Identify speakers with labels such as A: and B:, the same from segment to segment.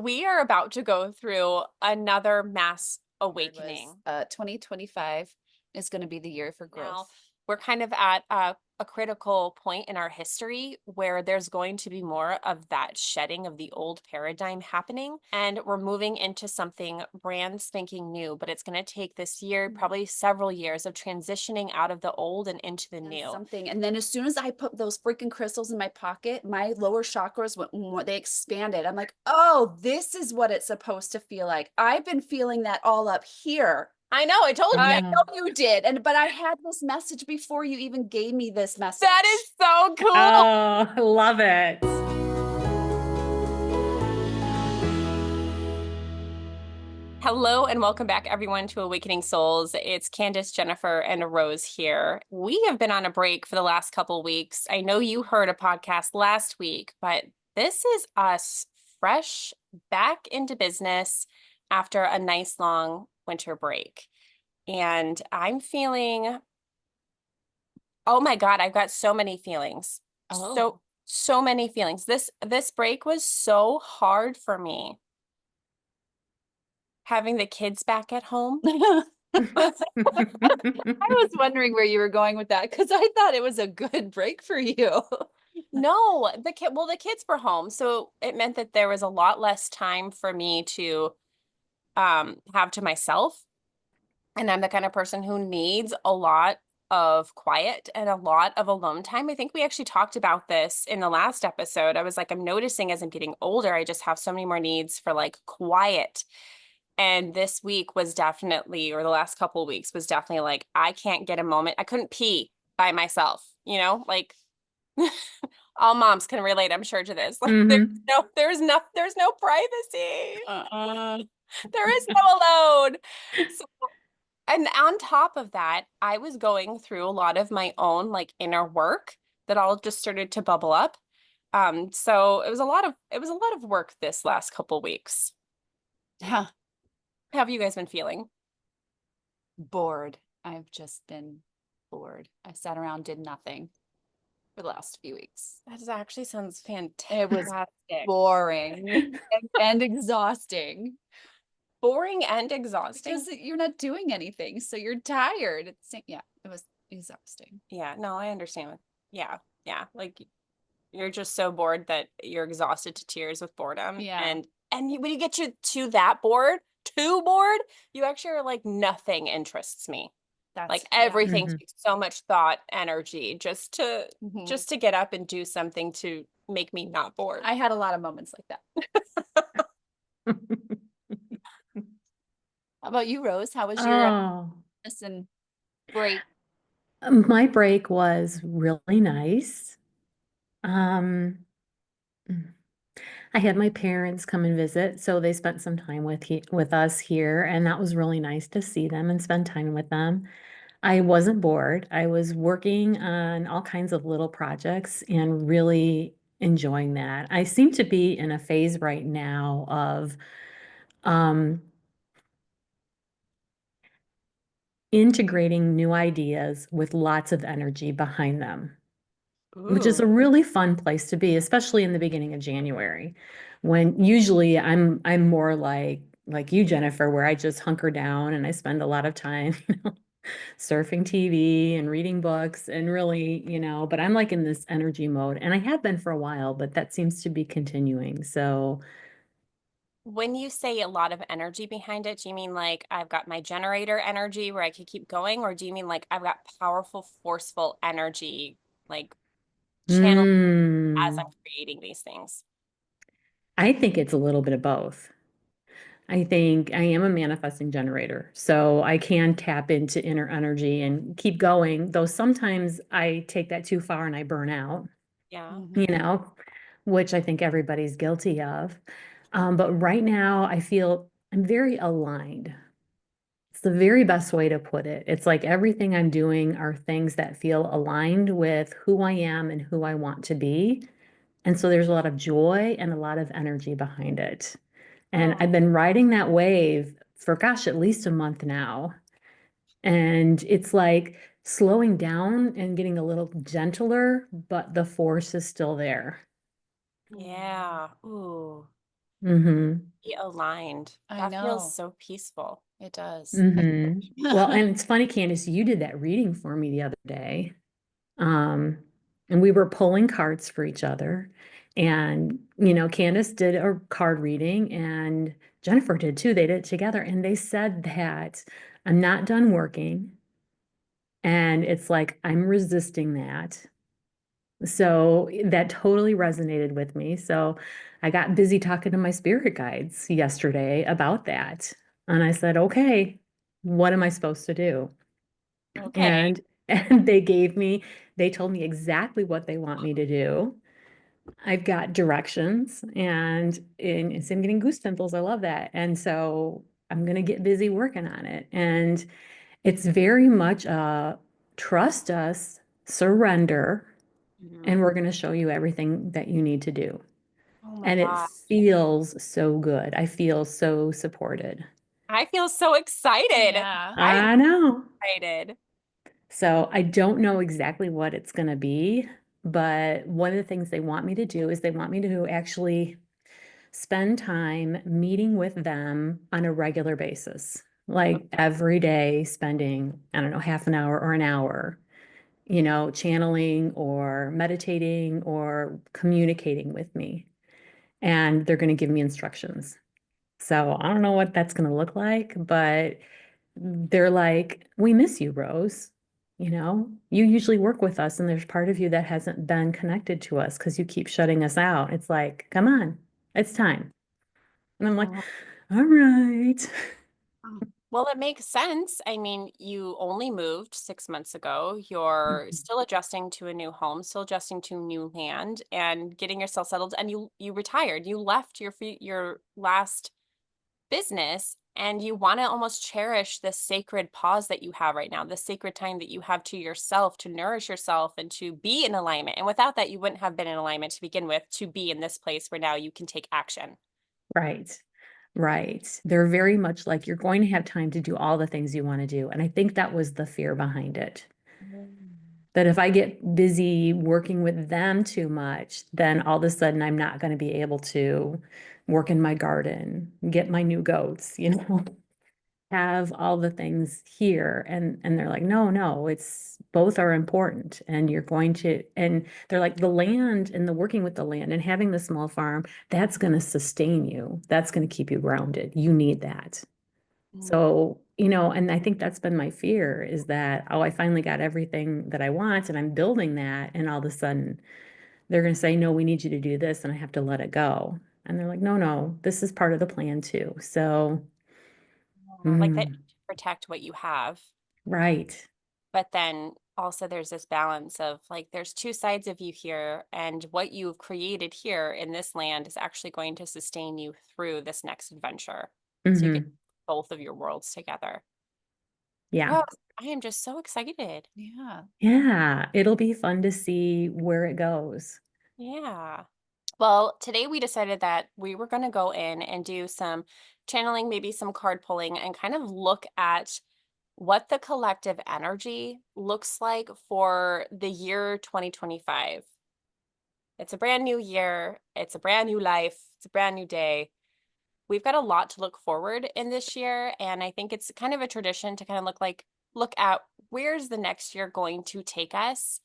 A: We are about to go through another mass
B: Word was
A: awakening.
B: 2025 is going to be the year for
A: Now,
B: growth.
A: we're kind of at a critical point in our history where there's going to be more of that shedding of the old paradigm happening. And we're moving into something brand spanking new, but it's going to take this year,
B: Mhm.
A: probably several years of transitioning out of the old and into the
B: And
A: new.
B: something, and then as soon as I put those freaking crystals in my pocket, my lower chakras went more, they expanded. I'm like, oh, this is what it's supposed to feel like. I've been feeling that all up here.
A: I know, I told
B: I
A: you.
B: know you did, but I had this message before you even gave me this
A: That
B: message.
A: is so cool.
C: Oh, I love it.
A: Hello and welcome back, everyone, to Awakening Souls. It's Candace, Jennifer, and Rose here. We have been on a break for the last couple weeks. I know you heard a podcast last week, but this is us fresh back into business after a nice long winter break. And I'm feeling, oh my God, I've got so many feelings.
B: Oh.
A: So many feelings. This break was so hard for me. Having the kids back at home.
B: I was wondering where you were going with that because I thought it was a good break for you.
A: No, the kids were home, so it meant that there was a lot less time for me to have to myself. And I'm the kind of person who needs a lot of quiet and a lot of alone time. I think we actually talked about this in the last episode. I was like, I'm noticing as I'm getting older, I just have so many more needs for like quiet. And this week was definitely, or the last couple of weeks was definitely like, I can't get a moment. I couldn't pee by myself, like all moms can relate, I'm sure, to this. Like
C: hmm
A: there's no privacy.
B: Uh-uh.
A: There is no alone. So, and on top of that, I was going through a lot of my own like inner work that all just started to bubble up. So it was a lot of work this last couple weeks.
B: Yeah,
A: How have you guys been feeling?
B: bored. I've just been bored. I sat around, did nothing for the last few weeks.
A: That actually sounds
B: It was
A: fantastic.
B: boring and exhausting
A: Boring and exhausting.
B: because you're not doing anything, so you're tired. Yeah, it was exhausting.
A: Yeah, no, I understand. Yeah, yeah. Like you're just so bored that you're exhausted to tears with boredom.
B: Yeah,
A: And when you get to that bored, too bored, you actually are like nothing interests me. Like
B: yeah.
A: everything takes so much thought, energy
B: Mhm.
A: just to get up and do something to make me not bored.
B: I had a lot of moments like that. How about you, Rose? How was your
C: Oh,
B: listen break?
C: my break was really nice. Um, mm, I had my parents come and visit, so they spent some time with us here, and that was really nice to see them and spend time with them. I wasn't bored. I was working on all kinds of little projects and really enjoying that. I seem to be in a phase right now of um integrating new ideas with lots of energy behind them, which is
A: Ooh.
C: a really fun place to be, especially in the beginning of January, when usually I'm more like you, Jennifer, where I just hunker down and I spend a lot of time, surfing TV and reading books and really, but I'm like in this energy mode and I have been for a while, but that seems to be continuing. So,
A: When you say a lot of energy behind it, do you mean like I've got my generator energy where I could keep going, or do you mean like I've got powerful, forceful energy, like channel as I'm
C: mm,
A: creating these things?
C: I think it's a little bit of both. I think I am a manifesting generator, so I can tap into inner energy and keep going, though sometimes I take that too far and I burn out,
A: Yeah.
C: you
B: Mhm.
C: know, which I think everybody's guilty of. But right now, I feel I'm very aligned. It's the very best way to put it. It's like everything I'm doing are things that feel aligned with who I am and who I want to be. And so there's a lot of joy and a lot of energy behind it. And I've
A: Oh,
C: been riding that wave for, gosh, at least a month now. And it's like slowing down and getting a little gentler, but the force is still there.
B: Mm.
A: yeah. Ooh.
C: Mm-hmm.
A: Be aligned.
B: I
A: That feels
B: know.
A: so peaceful.
B: It does.
C: Mm-hmm. Well, and it's funny, Candace, you did that reading for me the other day. Um, and we were pulling cards for each other. And, Candace did a card reading and Jennifer did too. They did it together. And they said that I'm not done working. And it's like, I'm resisting that. So that totally resonated with me. So I got busy talking to my spirit guides yesterday about that. And I said, okay, what am I supposed to do?
A: Okay.
C: And they told me exactly what they want me to do. I've got directions and so I'm getting goose pimples. I love that. And so I'm gonna get busy working on it. And it's very much trust us, surrender,
A: Mhm.
C: and we're gonna show you everything that you need to do.
A: Oh my
C: And it
A: God.
C: feels so good. I feel so supported.
A: I feel so excited.
B: Yeah.
A: I'm
C: I know.
A: excited.
C: So I don't know exactly what it's going to be, but one of the things they want me to do is they want me to actually spend time meeting with them on a regular basis, like every day, spending, I don't know, half an hour or an hour, channeling or meditating or communicating with me. And they're going to give me instructions. So I don't know what that's going to look like, but they're like, we miss you, Rose. You usually work with us, and there's part of you that hasn't been connected to us because you keep shutting us out. It's like, come on, it's time. And I'm like,
A: Mhm.
C: all right.
A: Well, it makes sense. I mean, you only moved 6 months ago. You're
C: Mhm.
A: still adjusting to a new home, still adjusting to new land and getting yourself settled. And you retired. You left your last business and you want to almost cherish the sacred pause that you have right now, the sacred time that you have to yourself to nourish yourself and to be in alignment. And without that, you wouldn't have been in alignment to begin with, to be in this place where now you can take action.
C: Right. Right. They're very much like you're going to have time to do all the things you want to do. And I think that was the fear behind it.
A: Mm.
C: That if I get busy working with them too much, then all of a sudden I'm not going to be able to work in my garden, get my new goats, have all the things here. And they're like, no, no, it's both are important. And you're going to, and they're like, the land and the working with the land and having the small farm, that's going to sustain you. That's going to keep you grounded. You need that.
A: Mm.
C: So, and I think that's been my fear is that, oh, I finally got everything that I want and I'm building that. And all of a sudden they're going to say, no, we need you to do this. And I have to let it go. And they're like, no, no, this is part of the plan too. So,
A: Like that,
C: mm,
A: to protect what you have.
C: right.
A: But then also there's this balance of like, there's two sides of you here, and what you've created here in this land is actually going to sustain you through this next adventure. So you get
C: Hmm.
A: both of your worlds together.
C: Yeah.
A: Oh, I am just so excited.
B: Yeah.
C: Yeah. It'll be fun to see where it goes.
A: Yeah. Well, today we decided that we were going to go in and do some channeling, maybe some card pulling, and kind of look at what the collective energy looks like for the year 2025. It's a brand new year. It's a brand new life. It's a brand new day. We've got a lot to look forward in this year. And I think it's kind of a tradition to kind of look at where's the next year going to take us.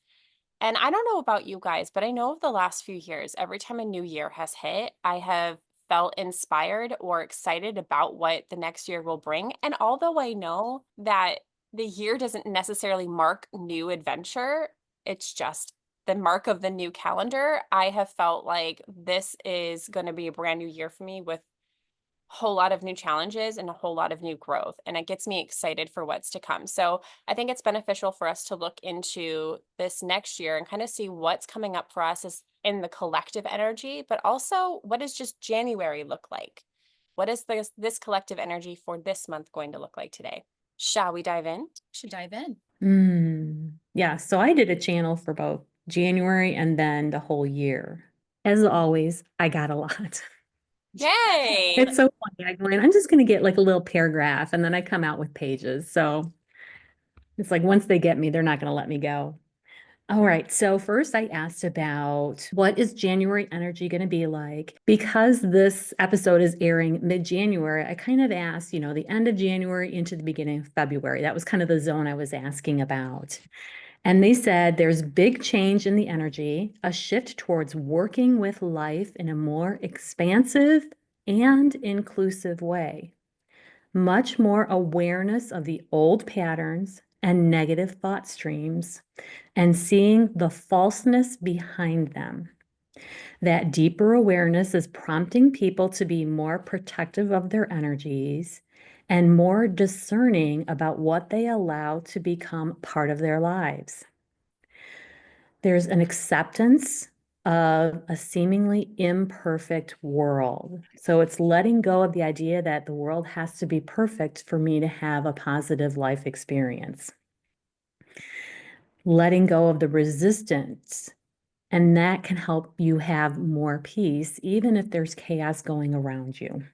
A: And I don't know about you guys, but I know of the last few years, every time a new year has hit, I have felt inspired or excited about what the next year will bring. And although I know that the year doesn't necessarily mark new adventure, it's just the mark of the new calendar, I have felt like this is going to be a brand new year for me with whole lot of new challenges and a whole lot of new growth, and it gets me excited for what's to come. So I think it's beneficial for us to look into this next year and kind of see what's coming up for us as in the collective energy, but also what does just January look like? What is this collective energy for this month going to look like today? Shall we dive in?
B: Should dive in.
C: Yeah. So I did a channel for both January and then the whole year. As always, I got a lot.
A: Yay!
C: It's so funny. I go in, I'm just going to get like a little paragraph and then I come out with pages. So it's like once they get me, they're not going to let me go. All right. So first I asked about what is January energy going to be like? Because this episode is airing mid-January, I kind of asked, the end of January into the beginning of February. That was kind of the zone I was asking about. And they said there's big change in the energy, a shift towards working with life in a more expansive and inclusive way. Much more awareness of the old patterns and negative thought streams and seeing the falseness behind them. That deeper awareness is prompting people to be more protective of their energies and more discerning about what they allow to become part of their lives. There's an acceptance of a seemingly imperfect world. So it's letting go of the idea that the world has to be perfect for me to have a positive life experience. Letting go of the resistance, and that can help you have more peace, even if there's chaos going around you.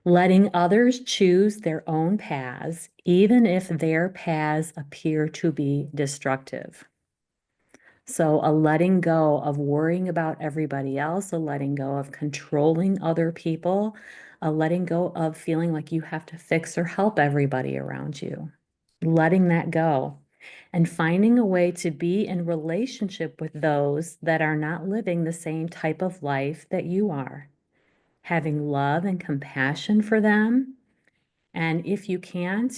C: Letting others choose their own paths, even if their paths appear to be destructive. So a letting go of worrying about everybody else, a letting go of controlling other people, a letting go of feeling like you have to fix or help everybody around you. Letting that go and finding a way to be in relationship with those that are not living the same type of life that you are. Having love and compassion for them. And if you can't,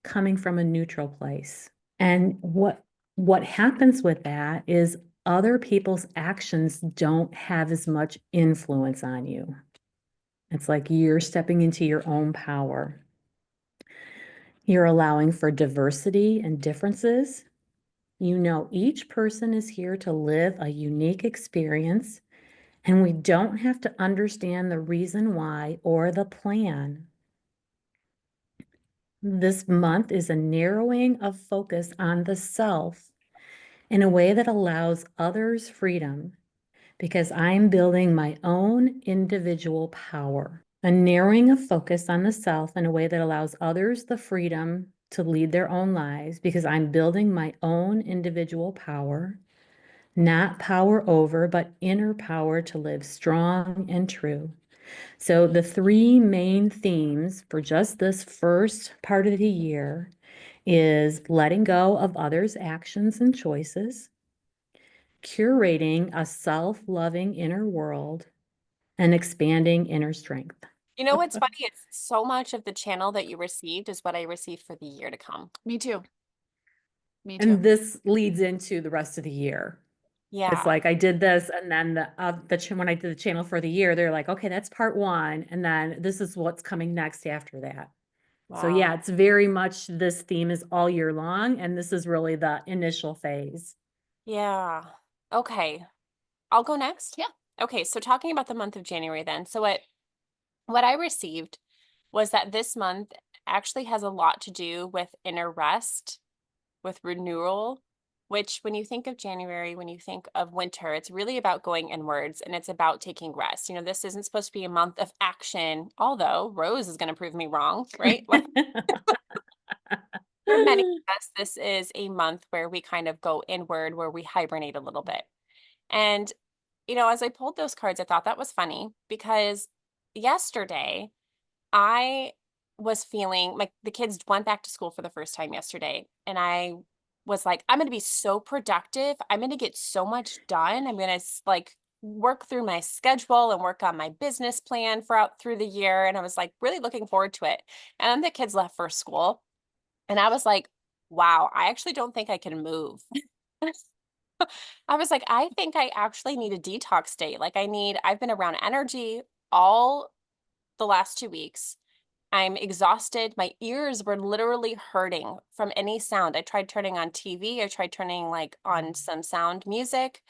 C: coming from a neutral place. And what happens with that is other people's actions don't have as much influence on you. It's like you're stepping into your own power. You're allowing for diversity and differences. Each person is here to live a unique experience, and we don't have to understand the reason why or the plan. This month is a narrowing of focus on the self in a way that allows others freedom, because I'm building my own individual power. A narrowing of focus on the self in a way that allows others the freedom to lead their own lives, because I'm building my own individual power, not power over, but inner power to live strong and true. So the three main themes for just this first part of the year is letting go of others' actions and choices, curating a self-loving inner world, and expanding inner strength.
A: You know what's funny? It's so much of the channel that you received is what I received for the year to come.
B: Me too. Me
C: And
B: too.
C: this leads into the rest of the year.
A: Yeah.
C: It's like I did this, and then when I did the channel for the year, they're like, okay, that's part one, and then this is what's coming next after that. So yeah,
A: Wow.
C: it's very much this theme is all year long, and this is really the initial phase.
A: Yeah. Okay. I'll go next.
B: Yeah.
A: Okay. So talking about the month of January then. So what I received was that this month actually has a lot to do with inner rest, with renewal, which when you think of January, when you think of winter, it's really about going inwards and it's about taking rest. This isn't supposed to be a month of action, although Rose is going to prove me wrong, right? For many of us, this is a month where we kind of go inward, where we hibernate a little bit. And, as I pulled those cards, I thought that was funny because yesterday I was feeling like the kids went back to school for the first time yesterday. And I was like, I'm going to be so productive. I'm going to get so much done. I'm going to work through my schedule and work on my business plan through the year. And I was like really looking forward to it. And then the kids left for school. And I was like, wow, I actually don't think I can move. I was like, I think I actually need a detox day. I've been around energy all the last 2 weeks. I'm exhausted. My ears were literally hurting from any sound. I tried turning on TV. I tried turning on some sound music,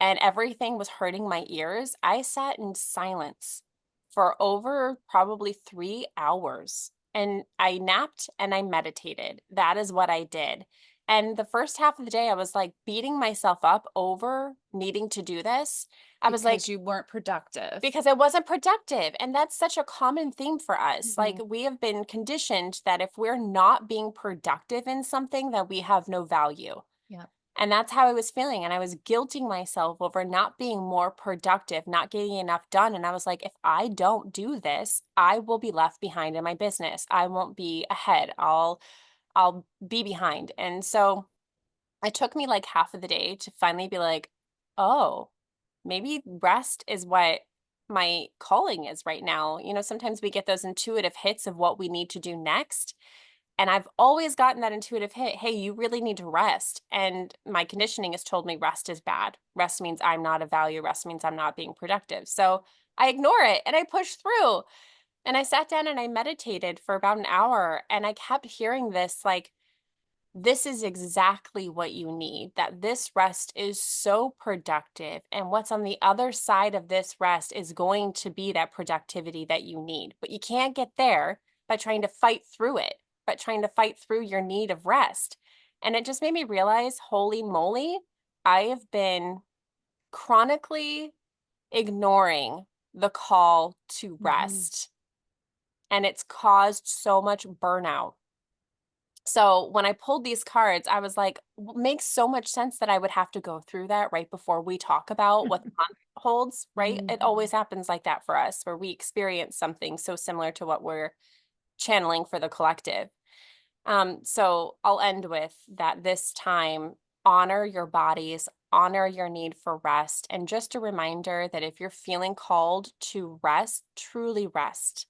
A: and everything was hurting my ears. I sat in silence for over probably 3 hours, and I napped and I meditated. That is what I did. And the first half of the day, I was like beating myself up over needing to do this. I was like,
B: Because you weren't productive.
A: because I wasn't productive. And that's such a common theme for us. Like
B: Mhm.
A: we have been conditioned that if we're not being productive in something, that we have no value.
B: Yeah.
A: And that's how I was feeling. And I was guilting myself over not being more productive, not getting enough done. And I was like, if I don't do this, I will be left behind in my business. I won't be ahead. I'll be behind. And so it took me like half of the day to finally be like, oh, maybe rest is what my calling is right now. Sometimes we get those intuitive hits of what we need to do next. And I've always gotten that intuitive hit. Hey, you really need to rest. And my conditioning has told me rest is bad. Rest means I'm not of value. Rest means I'm not being productive. So I ignore it and I push through. And I sat down and I meditated for about an hour and I kept hearing this like, this is exactly what you need, that this rest is so productive. And what's on the other side of this rest is going to be that productivity that you need. But you can't get there by trying to fight through it, but trying to fight through your need of rest. And it just made me realize, holy moly, I have been chronically ignoring the call to rest. And it's caused so much burnout. So when I pulled these cards, I was like, makes so much sense that I would have to go through that right before we talk about what the month holds, right? It always happens like that for us, where we experience something so similar to what we're channeling for the collective. So I'll end with that this time, honor your bodies, honor your need for rest. And just a reminder that if you're feeling called to rest, truly rest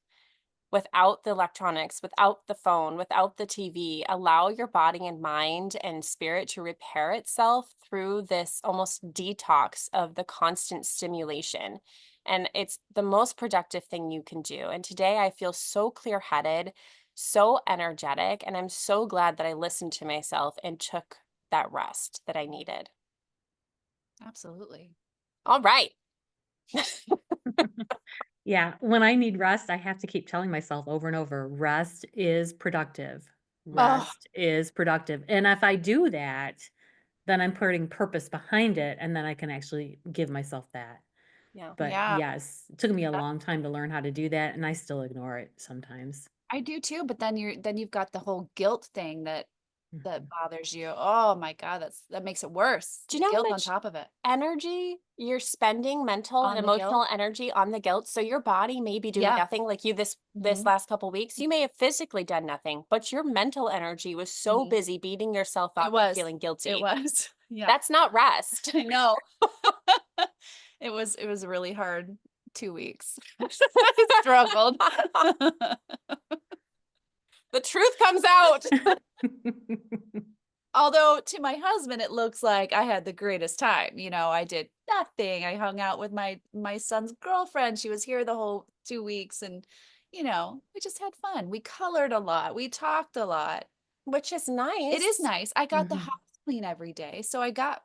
A: without the electronics, without the phone, without the TV. Allow your body and mind and spirit to repair itself through this almost detox of the constant stimulation. And it's the most productive thing you can do. And today I feel so clear headed, so energetic, and I'm so glad that I listened to myself and took that rest that I needed.
B: Absolutely.
A: All right.
C: Yeah, when I need rest, I have to keep telling myself over and over, rest is productive.
B: Oh,
C: Rest is productive. And if I do that, then I'm putting purpose behind it, and then I can actually give myself that.
A: Yeah.
C: But
B: yeah.
C: yes, it took me a long time to learn how to do that, and I still ignore it sometimes.
B: I do too, but then you've got the whole guilt thing that
C: Mhm.
B: bothers you. Oh my God, that makes it worse.
A: Do you know how
B: Guilt on
A: much
B: top of it.
A: energy you're spending, mental and
B: On the guilt.
A: emotional energy on the guilt? So your body may be doing
B: Yeah.
A: nothing like you this
B: hmm
A: last couple weeks. You may have physically done nothing, but your mental energy was so
B: hmm
A: busy beating yourself
B: It
A: up and
B: was.
A: feeling
B: It
A: guilty.
B: was. Yeah.
A: That's not rest.
B: I know. It was a really hard 2 weeks. I struggled.
A: The truth comes out.
B: Although to my husband, it looks like I had the greatest time. I did nothing. I hung out with my son's girlfriend. She was here the whole 2 weeks, and we just had fun. We colored a lot. We talked a lot.
A: Which is
B: It is
A: nice.
B: nice. I got the
C: Mhm.
B: house clean every day. So I got,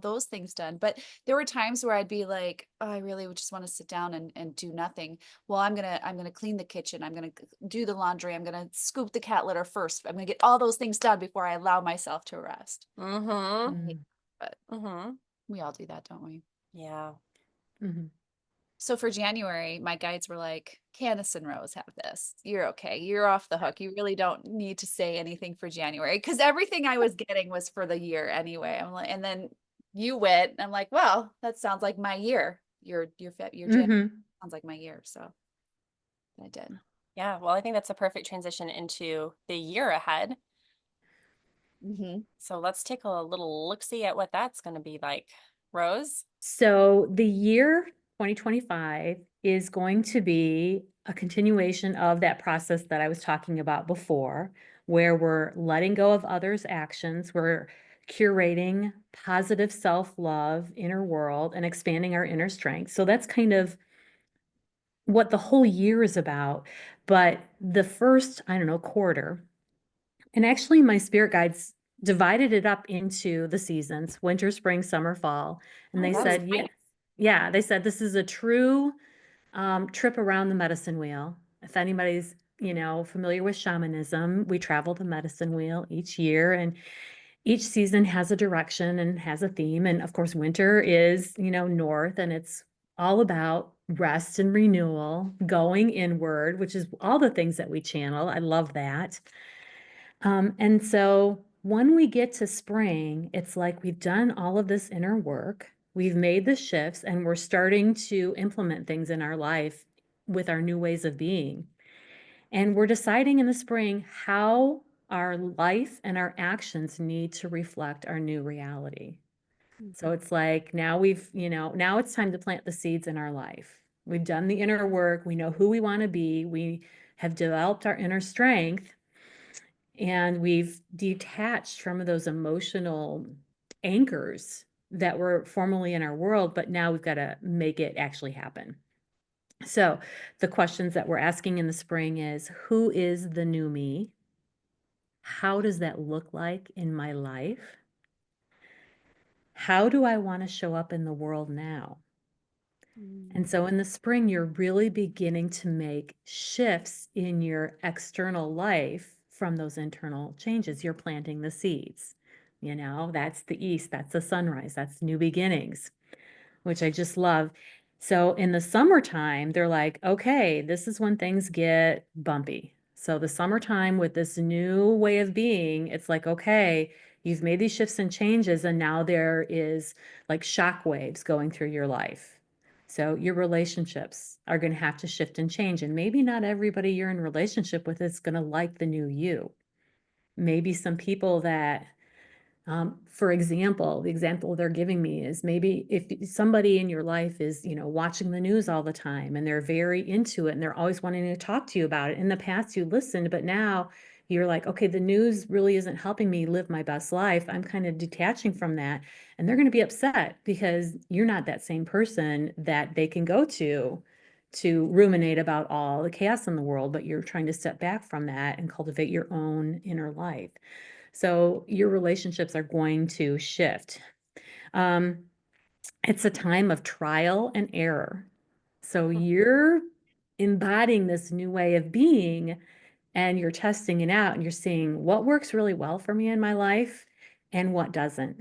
B: those things done. But there were times where I'd be like, oh, I really would just want to sit down and do nothing. Well, I'm gonna clean the kitchen. I'm gonna do the laundry. I'm gonna scoop the cat litter first. I'm gonna get all those things done before I allow myself to rest.
A: Mm-hmm.
B: Right.
C: Mm.
B: But
A: Mm-hmm.
B: we all do that, don't we?
A: Yeah.
C: Mhm.
B: So for January, my guides were like, Candace and Rose have this. You're okay. You're off the hook. You really don't need to say anything for January, because everything I was getting was for the year anyway. I'm like, and then you went, and I'm like, well, that sounds like my year. Your January
C: Mhm.
B: sounds like my year. So I did.
A: Yeah. Well, I think that's a perfect transition into the year ahead.
B: hmm
A: So let's take a little look-see at what that's going to be like. Rose?
C: So the year 2025 is going to be a continuation of that process that I was talking about before, where we're letting go of others' actions, we're curating positive self-love, inner world, and expanding our inner strength. So that's kind of what the whole year is about. But the first, I don't know, quarter, and actually my spirit guides divided it up into the seasons, winter, spring, summer, fall. And
A: Oh,
C: they
A: that's
C: said,
A: nice.
C: yeah, they said this is a true trip around the medicine wheel. If anybody's, familiar with shamanism, we travel the medicine wheel each year, and each season has a direction and has a theme. And of course, winter is, north, and it's all about rest and renewal, going inward, which is all the things that we channel. I love that. And so when we get to spring, it's like we've done all of this inner work, we've made the shifts, and we're starting to implement things in our life with our new ways of being. And we're deciding in the spring how our life and our actions need to reflect our new reality. So it's like now now it's time to plant the seeds in our life. We've done the inner work. We know who we want to be. We have developed our inner strength, and we've detached from those emotional anchors that were formerly in our world, but now we've got to make it actually happen. So the questions that we're asking in the spring is, who is the new me? How does that look like in my life? How do I want to show up in the world now? And so in the spring, you're really beginning to make shifts in your external life from those internal changes. You're planting the seeds. That's the east, that's the sunrise, that's new beginnings, which I just love. So in the summertime, they're like, okay, this is when things get bumpy. So the summertime with this new way of being, it's like, okay, you've made these shifts and changes, and now there is like shock waves going through your life. So your relationships are going to have to shift and change. And maybe not everybody you're in relationship with is going to like the new you. Maybe some people that for example, the example they're giving me is maybe if somebody in your life is, watching the news all the time and they're very into it and they're always wanting to talk to you about it. In the past, you listened, but now you're like, okay, the news really isn't helping me live my best life. I'm kind of detaching from that. And they're going to be upset because you're not that same person that they can go to ruminate about all the chaos in the world, but you're trying to step back from that and cultivate your own inner life. So your relationships are going to shift. Um, it's a time of trial and error. So you're embodying this new way of being, and you're testing it out, and you're seeing what works really well for me in my life and what doesn't.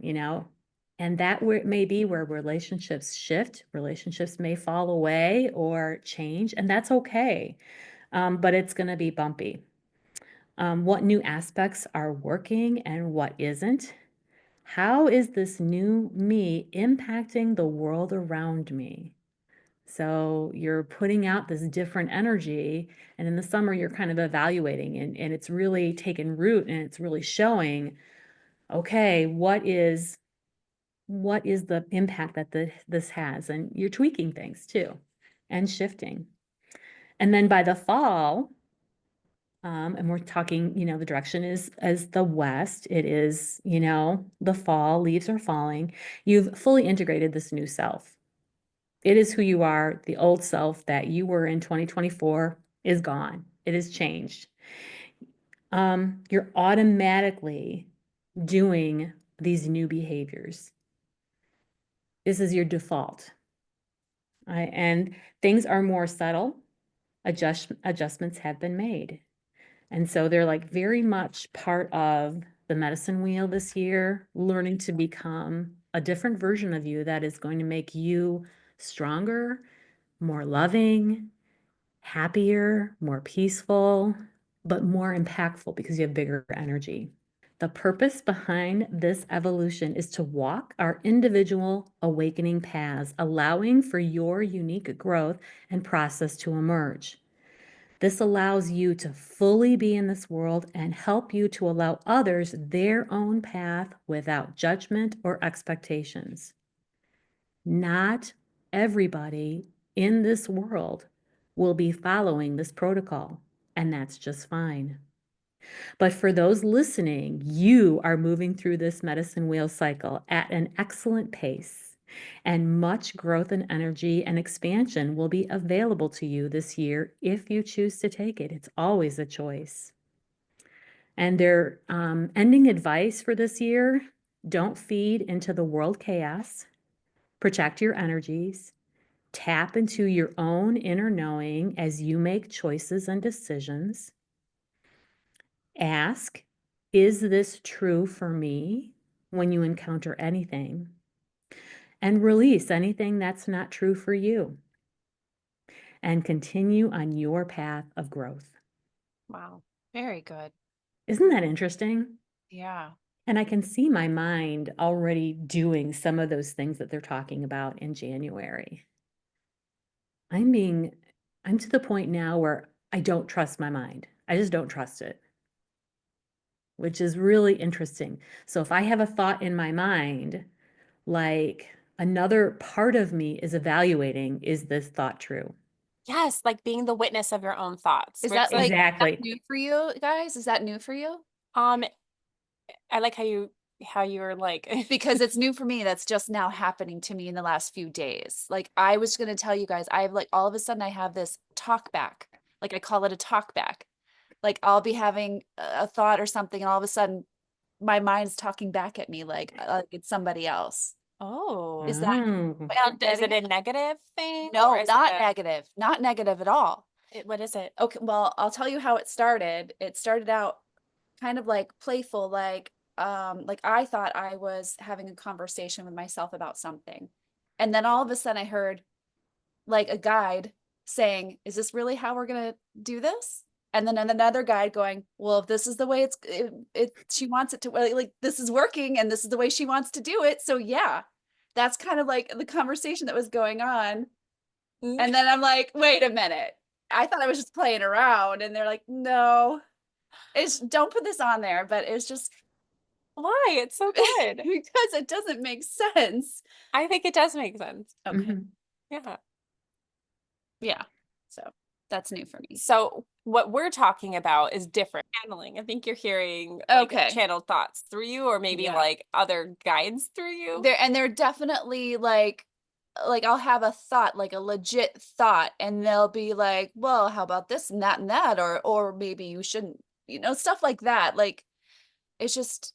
C: And that may be where relationships shift. Relationships may fall away or change, and that's okay. But it's going to be bumpy. What new aspects are working and what isn't? How is this new me impacting the world around me? So you're putting out this different energy, and in the summer, you're kind of evaluating, and it's really taken root, and it's really showing, okay, what is the impact that this has? And you're tweaking things too and shifting. And then by the fall, and we're talking, the direction is as the west. It is, the fall, leaves are falling. You've fully integrated this new self. It is who you are. The old self that you were in 2024 is gone. It has changed. You're automatically doing these new behaviors. This is your default. And things are more subtle. Adjustments have been made. And so they're like very much part of the medicine wheel this year, learning to become a different version of you that is going to make you stronger, more loving, happier, more peaceful, but more impactful because you have bigger energy. The purpose behind this evolution is to walk our individual awakening paths, allowing for your unique growth and process to emerge. This allows you to fully be in this world and help you to allow others their own path without judgment or expectations. Not everybody in this world will be following this protocol, and that's just fine. But for those listening, you are moving through this medicine wheel cycle at an excellent pace, and much growth and energy and expansion will be available to you this year if you choose to take it. It's always a choice. And their ending advice for this year: don't feed into the world chaos, protect your energies, tap into your own inner knowing as you make choices and decisions. Ask, is this true for me when you encounter anything? And release anything that's not true for you. And continue on your path of growth.
A: Wow. Very good.
C: Isn't that interesting?
B: Yeah.
C: And I can see my mind already doing some of those things that they're talking about in January. I'm being I'm to the point now where I don't trust my mind. I just don't trust it, which is really interesting. So if I have a thought in my mind, like another part of me is evaluating, is this thought true?
A: Yes, like being the witness of your own thoughts.
B: Is
A: Where it's
B: that like
A: like,
C: Exactly.
B: new for you guys? Is that new for you?
A: um, I like how you were like,
B: Because it's new for me. That's just now happening to me in the last few days. Like I was going to tell you guys, I have like all of a sudden I have this talk back. Like I call it a talk back. Like I'll be having a thought or something and all of a sudden my mind's talking back at me like it's somebody else.
A: oh,
B: Is that
C: Oh.
B: what you're
A: is it
B: getting
A: a negative thing? Or
B: No,
A: is
B: not
A: it
B: negative. Not negative at all.
A: what is it?
B: Okay, well, I'll tell you how it started. It started out kind of like playful, like I thought I was having a conversation with myself about something. And then all of a sudden I heard like a guide saying, "Is this really how we're gonna do this?" And then another guide going, "Well, if this is the way she wants it to, like this is working and this is the way she wants to do it. So yeah." That's kind of like the conversation that was going on.
A: Mm.
B: And then I'm like, wait a minute. I thought I was just playing around. And they're like, no, it's don't put this on there. But it's just
A: Why? It's so good.
B: because it doesn't make sense.
A: I think it does make sense.
B: Okay.
C: Mhm.
A: Yeah.
B: Yeah. So that's new for me.
A: So what we're talking about is different channeling. I think you're hearing like
B: Okay.
A: channeled thoughts through you, or maybe
B: Yeah.
A: like other guides through you.
B: They're definitely like I'll have a thought, like a legit thought, and they'll be like, well, how about this and that, or maybe you shouldn't, stuff like that. Like it's just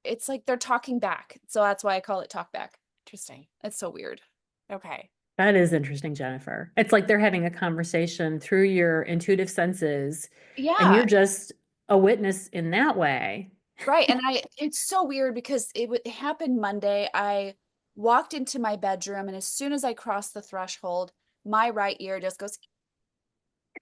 B: it's like they're talking back. So that's why I call it talk back.
A: Interesting.
B: It's so weird.
A: Okay.
C: That is interesting, Jennifer. It's like they're having a conversation through your intuitive senses, and
B: Yeah,
C: you're just a witness in that way.
B: right. And it's so weird because it happened Monday. I walked into my bedroom, and as soon as I crossed the threshold, my right ear just goes.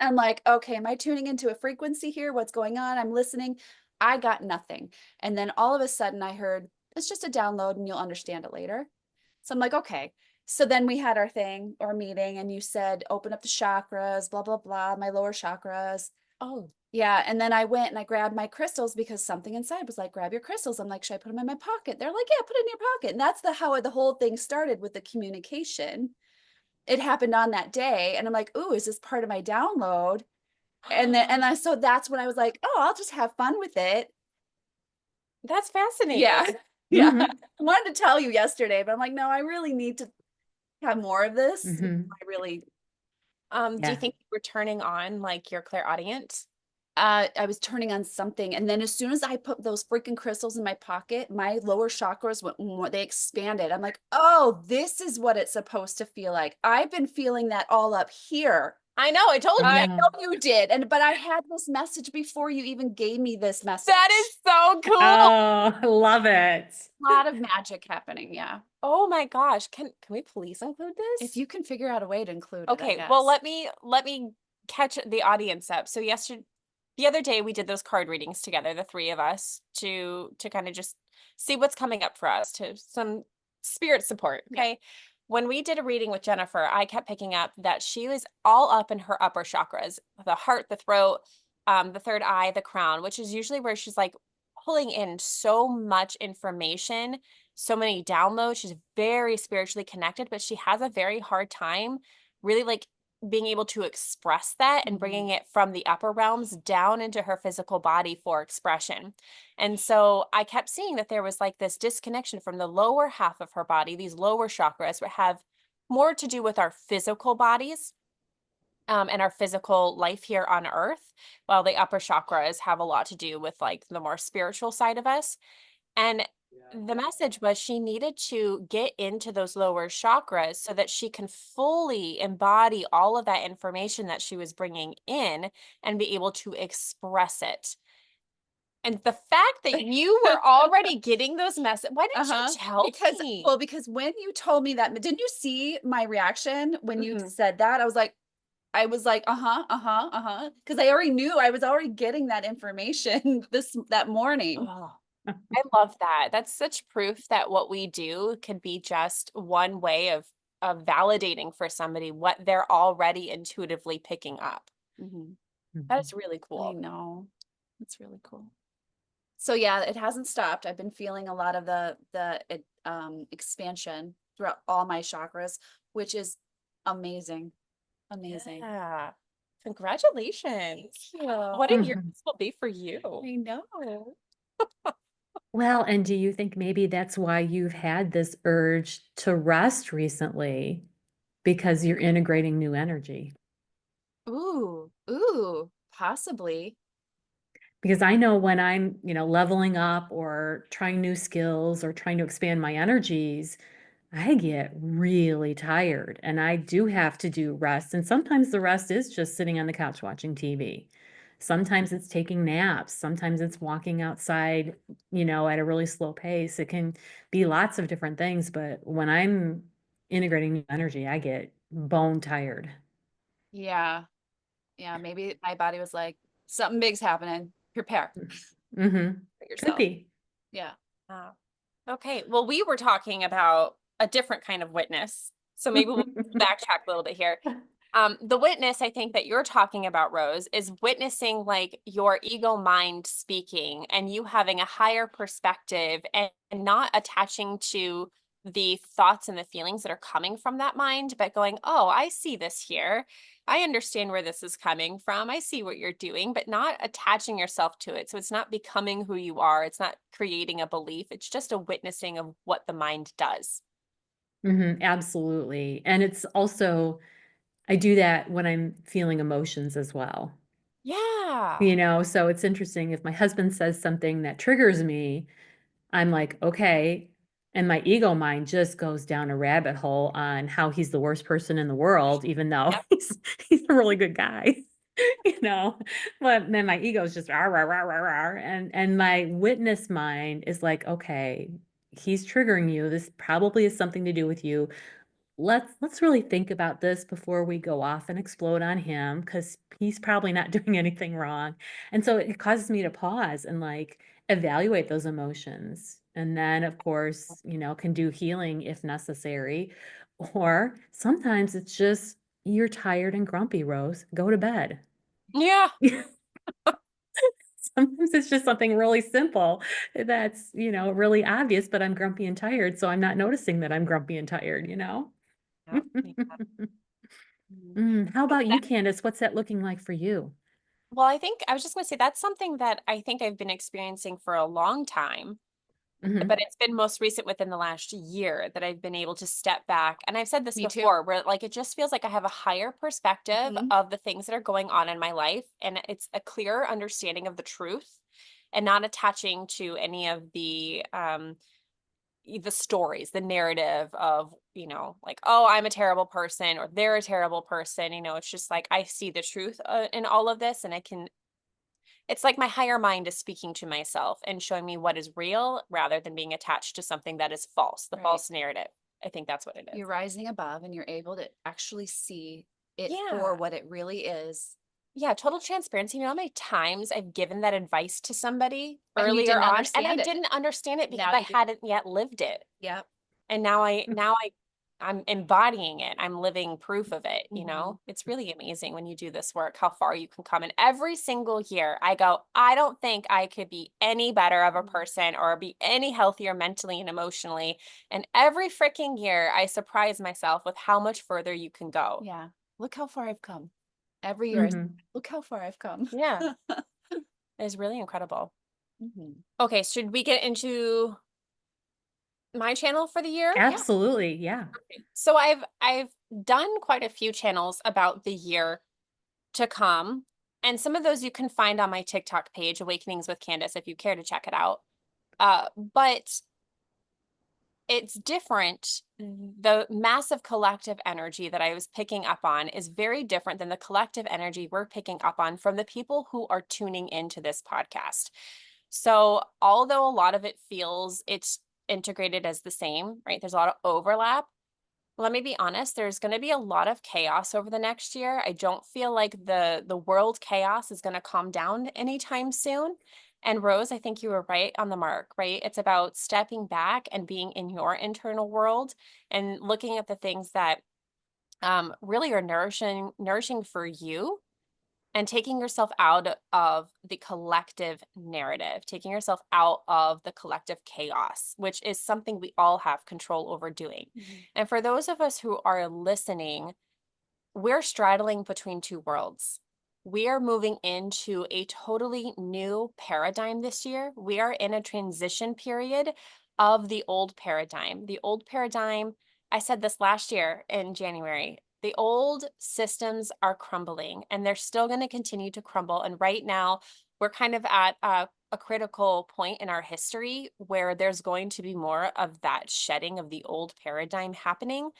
B: I'm like, okay, am I tuning into a frequency here? What's going on? I'm listening. I got nothing. And then all of a sudden I heard, it's just a download and you'll understand it later. So I'm like, okay. So then we had our meeting, and you said, open up the chakras, blah, blah, blah, my lower chakras.
A: Oh,
B: Yeah. And then I went and I grabbed my crystals because something inside was like, grab your crystals. I'm like, should I put them in my pocket? They're like, yeah, put it in your pocket. And that's how the whole thing started with the communication. It happened on that day. And I'm like, ooh, is this part of my download? So that's when I was like, oh, I'll just have fun with it.
A: that's fascinating.
B: Yeah. Yeah.
C: Mhm.
B: I wanted to tell you yesterday, but I'm like, no, I really need to have more of this.
C: Mhm.
B: I really,
A: Do you
C: Yeah.
A: think you were turning on like your clairaudient?
B: I was turning on something. And then as soon as I put those freaking crystals in my pocket, my lower chakras went more, they expanded. I'm like, oh, this is what it's supposed to feel like. I've been feeling that all up here.
A: I know, I told you.
B: I
C: Wow.
B: know you did. But I had this message before you even gave me this message.
A: That is so cool.
C: Oh, I love it.
B: A lot of magic happening. Yeah.
A: Oh my gosh. Can we please include this?
B: If you can figure out a way to include it, I
A: Okay, well
B: guess.
A: let me catch the audience up. So the other day we did those card readings together, the three of us, to kind of just see what's coming up for us, to some spirit support.
B: Yeah.
A: Okay. When we did a reading with Jennifer, I kept picking up that she was all up in her upper chakras, the heart, the throat, the third eye, the crown, which is usually where she's like pulling in so much information, so many downloads. She's very spiritually connected, but she has a very hard time really like being able to express that and bringing it from the upper realms down into her physical body for expression. And so I kept seeing that there was like this disconnection from the lower half of her body. These lower chakras have more to do with our physical bodies, and our physical life here on earth, while the upper chakras have a lot to do with like the more spiritual side of us. And the message was she needed to get into those lower chakras so that she can fully embody all of that information that she was bringing in and be able to express it. And the fact that you were already getting those messages, why didn't you tell me?
B: Because when you told me that, didn't you see my reaction when you
A: Mhm.
B: said that? I was like, uh-huh, uh-huh, uh-huh. Because I already knew I was already getting that information that morning.
A: Oh, I love that. That's such proof that what we do could be just one way of validating for somebody what they're already intuitively picking up.
B: Mhm.
A: That
C: Mhm.
A: is really
B: I
A: cool.
B: know. It's really cool. So yeah, it hasn't stopped. I've been feeling a lot of the expansion throughout all my chakras, which is amazing. Amazing.
A: Yeah. Congratulations.
B: Thank you.
A: What a year
C: Mhm.
A: this will be for you.
B: I know.
C: Well, and do you think maybe that's why you've had this urge to rest recently? Because you're integrating new energy?
B: Ooh, possibly.
C: Because I know when I'm, leveling up or trying new skills or trying to expand my energies, I get really tired and I do have to do rest. And sometimes the rest is just sitting on the couch watching TV. Sometimes it's taking naps. Sometimes it's walking outside, at a really slow pace. It can be lots of different things. But when I'm integrating new energy, I get bone tired.
B: Yeah. Yeah. Maybe my body was like, something big's happening. Prepare
C: Mm-hmm.
B: for
C: Could
B: yourself.
C: be.
B: Yeah.
A: Wow. Okay. Well, we were talking about a different kind of witness. So maybe we'll backtrack a little bit here. The witness I think that you're talking about, Rose, is witnessing like your ego mind speaking and you having a higher perspective and not attaching to the thoughts and the feelings that are coming from that mind, but going, oh, I see this here. I understand where this is coming from. I see what you're doing, but not attaching yourself to it. So it's not becoming who you are. It's not creating a belief. It's just a witnessing of what the mind does.
C: Absolutely. And it's also, I do that when I'm feeling emotions as well.
A: Yeah.
C: So it's interesting if my husband says something that triggers me, I'm like, okay. And my ego mind just goes down a rabbit hole on how he's the worst person in the world, even though
A: Yep.
C: he's a really good guy, you know. But then my ego is just rah, rah, rah, rah, rah. And my witness mind is like, okay, he's triggering you. This probably has something to do with you. Let's really think about this before we go off and explode on him because he's probably not doing anything wrong. And so it causes me to pause and like evaluate those emotions. And then of course, can do healing if necessary. Or sometimes it's just you're tired and grumpy, Rose. Go to bed.
A: Yeah.
C: Sometimes it's just something really simple that's, really obvious, but I'm grumpy and tired, so I'm not noticing that I'm grumpy and tired.
A: Yep. Yeah. Mhm.
C: How
A: So
C: about you,
A: that,
C: Candace? What's that looking like for you?
A: well, I think I was just going to say that's something that I think I've been experiencing for a long time, but
C: Mhm.
A: it's been most recent within the last year that I've been able to step back. And I've said this
B: Me too.
A: before, where like it just feels like I have a higher perspective
B: Mhm.
A: of the things that are going on in my life, and it's a clearer understanding of the truth, and not attaching to any of the stories, the narrative of, like, oh, I'm a terrible person or they're a terrible person. It's just like I see the truth in all of this, and it's like my higher mind is speaking to myself and showing me what is real rather than being attached to something that is false, the
B: Right.
A: false narrative. I think that's what it is.
B: You're rising above and you're able to actually see it for
A: Yeah.
B: what it really is.
A: Yeah, total transparency. You know how many times I've given that advice to somebody
B: And you
A: earlier
B: didn't
A: on, and I
B: understand it.
A: didn't understand it because
B: Now
A: I
B: you do.
A: hadn't yet lived it.
B: Yep.
A: And I'm embodying it. I'm living proof of it,
B: Mhm.
A: It's really amazing when you do this work, how far you can come. And every single year I go, I don't think I could be any better of a
B: Mhm.
A: person or be any healthier mentally and emotionally. And every freaking year I surprise myself with how much further you can go.
B: Yeah. Look how far I've come. Every year,
C: Mhm.
B: look how far I've come.
A: Yeah, it's really incredible.
B: Mhm.
A: Okay, should we get into my channel for the year?
B: Yeah.
C: Absolutely, yeah.
A: So I've done quite a few channels about the year to come. And some of those you can find on my TikTok page, Awakenings with Candace, if you care to check it out. But it's different. The massive collective energy that I was picking up on is very different than the collective energy we're picking up on from the people who are tuning into this podcast. So, although a lot of it feels it's integrated as the same, right? There's a lot of overlap. Let me be honest, there's going to be a lot of chaos over the next year. I don't feel like the world chaos is going to calm down anytime soon. And Rose, I think you were right on the mark, right? It's about stepping back and being in your internal world and looking at the things that really are nourishing for you, and taking yourself out of the collective narrative, taking yourself out of the collective chaos, which is something we all have control over doing. And for those of us who are listening, we're straddling between two worlds. We are moving into a totally new paradigm this year. We are in a transition period of the old paradigm. The old paradigm, I said this last year in January, the old systems are crumbling and they're still going to continue to crumble. And right now, we're kind of at a critical point in our history where there's going to be more of that shedding of the old paradigm happening.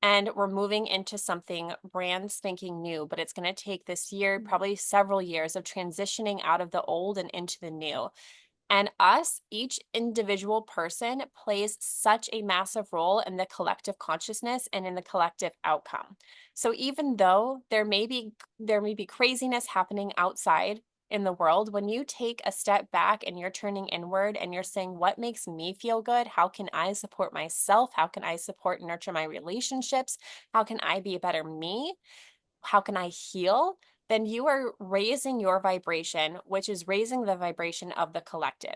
A: And we're moving into something brand spanking new, but it's going to take this year, probably several years of transitioning out of the old and into the new. And us, each individual person plays such a massive role in the collective consciousness and in the collective outcome. So even though there may be craziness happening outside in the world, when you take a step back and you're turning inward and you're saying, what makes me feel good? How can I support myself? How can I support and nurture my relationships? How can I be a better me? How can I heal? Then you are raising your vibration, which is raising the vibration of the collective.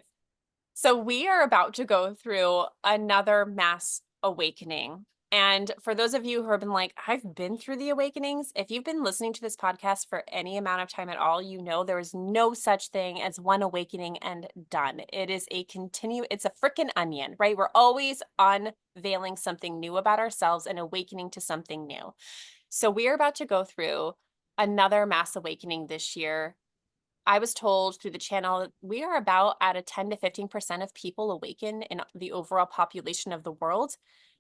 A: So we are about to go through another mass awakening. And for those of you who have been like, I've been through the awakenings, if you've been listening to this podcast for any amount of time at all, you know there is no such thing as one awakening and done. It is it's a freaking onion, right? We're always unveiling something new about ourselves and awakening to something new. So we are about to go through another mass awakening this year. I was told through the channel that we are about at a 10 to 15% of people awaken in the overall population of the world.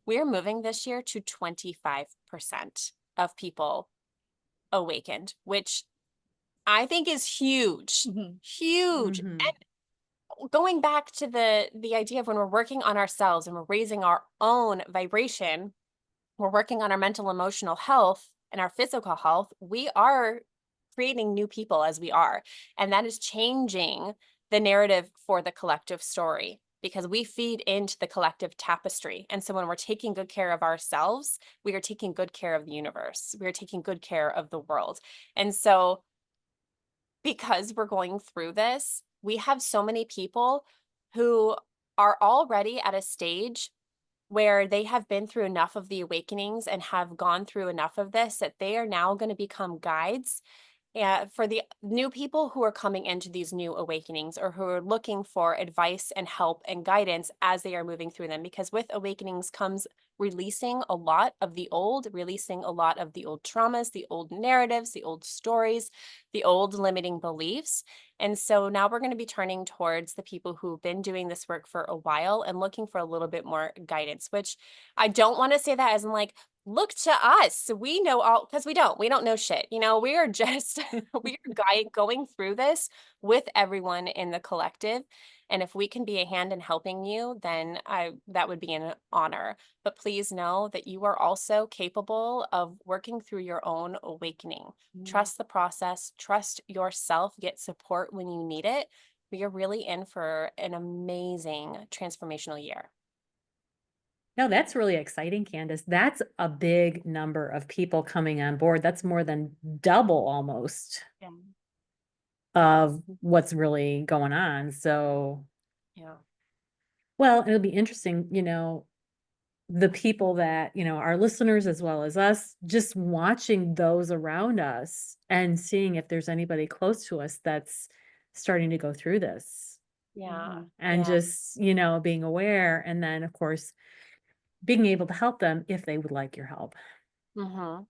A: We are moving this year to 25% of people awakened, which I think is huge, huge.
C: Mhm.
A: And going back to the idea of when we're working on ourselves and we're raising our own vibration, we're working on our mental emotional health and our physical health, we are creating new people as we are. And that is changing the narrative for the collective story because we feed into the collective tapestry. And so when we're taking good care of ourselves, we are taking good care of the universe. We are taking good care of the world. And so because we're going through this, we have so many people who are already at a stage where they have been through enough of the awakenings and have gone through enough of this that they are now going to become guides for the new people who are coming into these new awakenings or who are looking for advice and help and guidance as they are moving through them. Because with awakenings comes releasing a lot of the old, releasing a lot of the old traumas, the old narratives, the old stories, the old limiting beliefs. And so now we're going to be turning towards the people who've been doing this work for a while and looking for a little bit more guidance, which I don't want to say that as in like, look to us. We know all, because we don't know shit. You know, we are just, we are going through this with everyone in the collective. And if we can be a hand in helping you, then that would be an honor. But please know that you are also capable of working through your own awakening. Trust the process, trust yourself, get support when you need it. We are really in for an amazing transformational year.
C: No, that's really exciting, Candace. That's a big number of people coming on board. That's more than double almost
A: Yeah.
C: of what's really going on. So,
A: Yeah.
C: well, it'll be interesting, the people that, our listeners as well as us, just watching those around us and seeing if there's anybody close to us that's starting to go through this
A: Yeah.
C: and
A: Yeah.
C: just, being aware. And then, of course, being able to help them if they would like your help.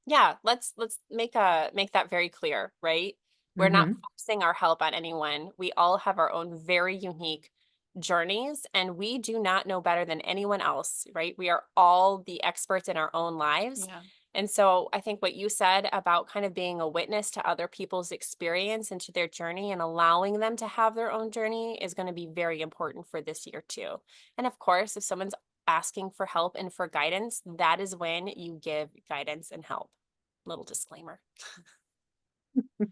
A: Yeah, let's make that very clear, right? We're not
C: Hmm.
A: forcing our help on anyone. We all have our own very unique journeys, and we do not know better than anyone else, right? We are all the experts in our own lives.
B: Yeah.
A: And so I think what you said about kind of being a witness to other people's experience and to their journey and allowing them to have their own journey is going to be very important for this year too. And of course, if someone's asking for help and for guidance, that is when you give guidance and help. Little disclaimer.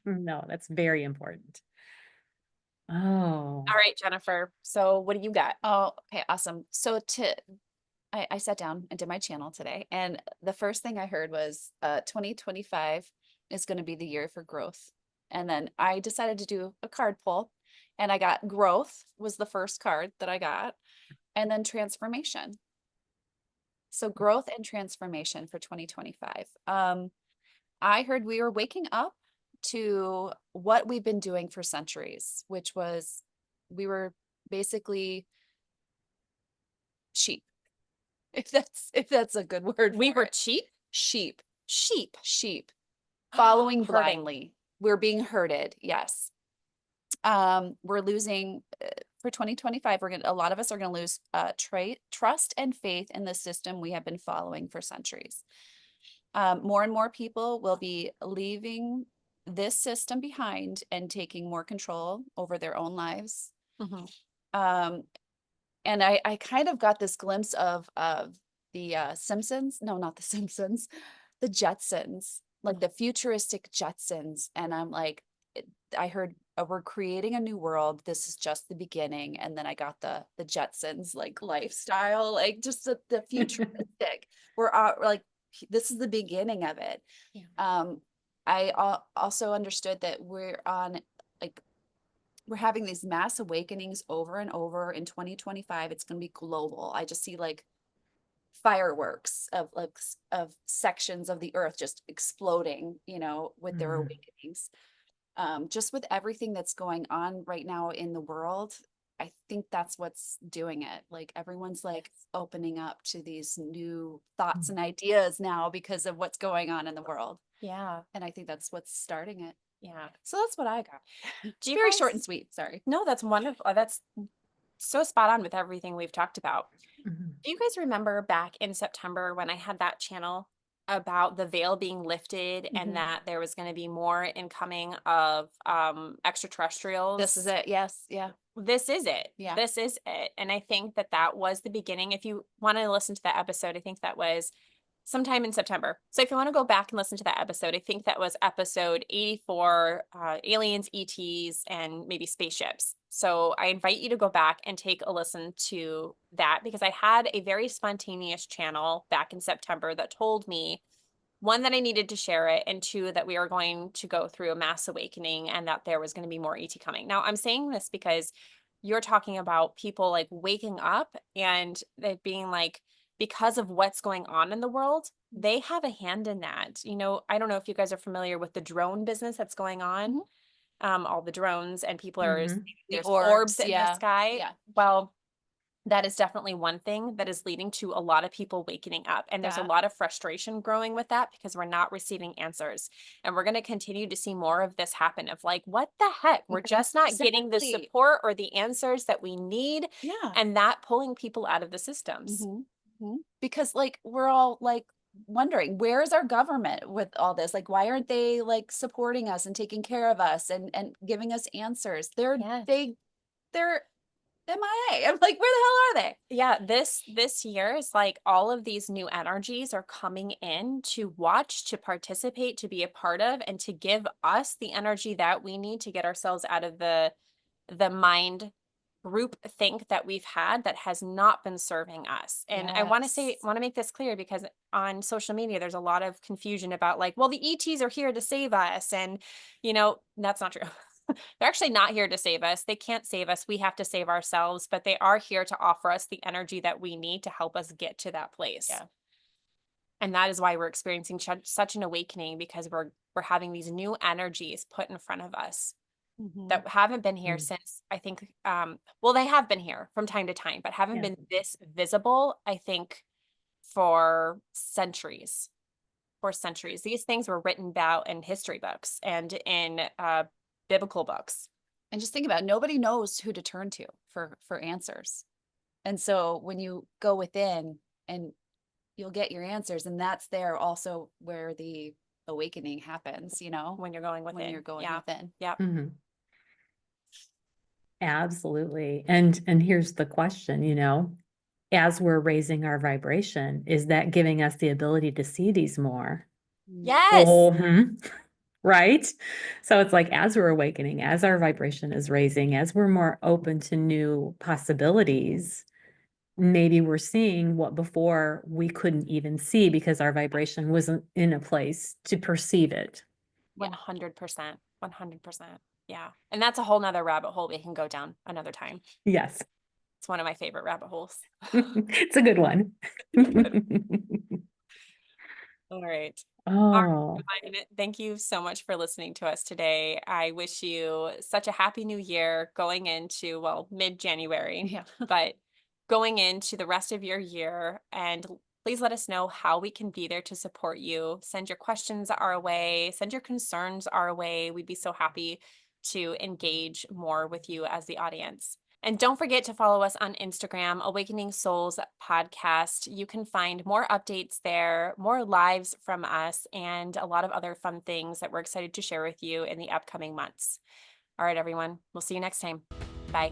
C: No, that's very important. Oh.
A: All right, Jennifer. So what do you got?
B: Oh, okay, awesome. So I sat down and did my channel today, and the first thing I heard was 2025 is going to be the year for growth. And then I decided to do a card pull, and I got growth was the first card that I got, and then transformation. So growth and transformation for 2025. I heard we were waking up to what we've been doing for centuries, which was we were basically sheep. If that's a good word.
A: We
B: for
A: were
B: it.
A: cheap.
B: Sheep following
A: Herding.
B: blindly. We're being herded. Yes. We're losing for 2025. A lot of us are going to lose trust and faith in the system we have been following for centuries. More and more people will be leaving this system behind and taking more control over their own lives.
A: Mhm.
B: And I kind of got this glimpse of the Simpsons. No, not the Simpsons, the Jetsons, like the futuristic Jetsons. And I'm like, I heard we're creating a new world. This is just the beginning. And then I got the Jetsons like lifestyle, like just the futuristic. We're like, this is the beginning of it.
A: Yeah.
B: I also understood that we're having these mass awakenings over and over in 2025. It's going to be global. I just see like fireworks of sections of the earth just exploding, with their awakenings. Just with everything that's going on right now in the world, I think that's what's doing it. Like everyone's like opening up to these new thoughts and ideas now because of what's going on in the world.
A: Yeah.
B: And I think that's what's starting it.
A: Yeah.
B: So that's what I got.
A: Do you
B: Very
A: guys-
B: short and sweet. Sorry.
A: No, that's wonderful. That's so spot on with everything we've talked about.
C: Mhm.
A: Do you guys remember back in September when I had that channel about the veil being lifted
B: Mhm.
A: and that there was going to be more incoming of extraterrestrials?
B: This is it. Yes. Yeah.
A: This is it.
B: Yeah.
A: This is it. And I think that that was the beginning. If you want to listen to that episode, I think that was sometime in September. So if you want to go back and listen to that episode, I think that was episode 84, aliens, ETs, and maybe spaceships. So I invite you to go back and take a listen to that because I had a very spontaneous channel back in September that told me, one, that I needed to share it, and two, that we were going to go through a mass awakening and that there was going to be more ET coming. Now, I'm saying this because you're talking about people like waking up and it being like, because of what's going on in the world, they have a hand in that. I don't know if you guys are familiar with the drone business that's going on. All the drones and people are,
C: Mhm.
A: there's
B: orbs,
A: orbs in the
B: yeah,
A: sky.
B: yeah.
A: Well, that is definitely one thing that is leading to a lot of people waking up. And there's a
B: That.
A: lot of frustration growing with that because we're not receiving answers. And we're going to continue to see more of this happen of like, what the heck? We're just not getting the
B: Exactly.
A: support or the answers that we need.
B: Yeah.
A: And that pulling people out of the systems.
B: Because like we're all like wondering, where is our government with all this? Like, why aren't they like supporting us and taking care of us and giving us answers? They're MIA. I'm like, where the hell are they?
A: Yeah, this year is like all of these new energies are coming in to watch, to participate, to be a part of, and to give us the energy that we need to get ourselves out of the mind group think that we've had that has not been serving us. And I want to
B: Yes.
A: make this clear because on social media there's a lot of confusion about like, well, the ETs are here to save us, and that's not true. They're actually not here to save us. They can't save us. We have to save ourselves, but they are here to offer us the energy that we need to help us get to that place.
B: Yeah.
A: And that is why we're experiencing such an awakening, because we're having these new energies put in front of us that haven't been here since, I think, well, they have been here from time to time, but haven't
C: Yeah.
A: been this visible, I think, for centuries. These things were written about in history books and in biblical books.
B: And just think about it, nobody knows who to turn to for answers. And so when you go within and you'll get your answers, and that's there also where the awakening happens,
A: When you're going within.
B: when you're going
A: Yeah.
B: within.
A: Yeah.
C: Mhm. Absolutely. And here's the question, as we're raising our vibration, is that giving us the ability to see these more?
A: Yes.
C: Mhm. right? So it's like as we're awakening, as our vibration is raising, as we're more open to new possibilities, maybe we're seeing what before we couldn't even see because our vibration wasn't in a place to perceive it.
A: 100%. 100%. Yeah. And that's a whole nother rabbit hole we can go down another time.
C: Yes.
A: It's one of my favorite rabbit holes.
C: It's a good one.
A: All right.
C: Oh,
A: Thank you so much for listening to us today. I wish you such a happy new year going into, well, mid-January,
B: Yeah.
A: but going into the rest of your year. And please let us know how we can be there to support you. Send your questions our way, send your concerns our way. We'd be so happy to engage more with you as the audience. And don't forget to follow us on Instagram, Awakening Souls Podcast. You can find more updates there, more lives from us, and a lot of other fun things that we're excited to share with you in the upcoming months. All right, everyone. We'll see you next time. Bye.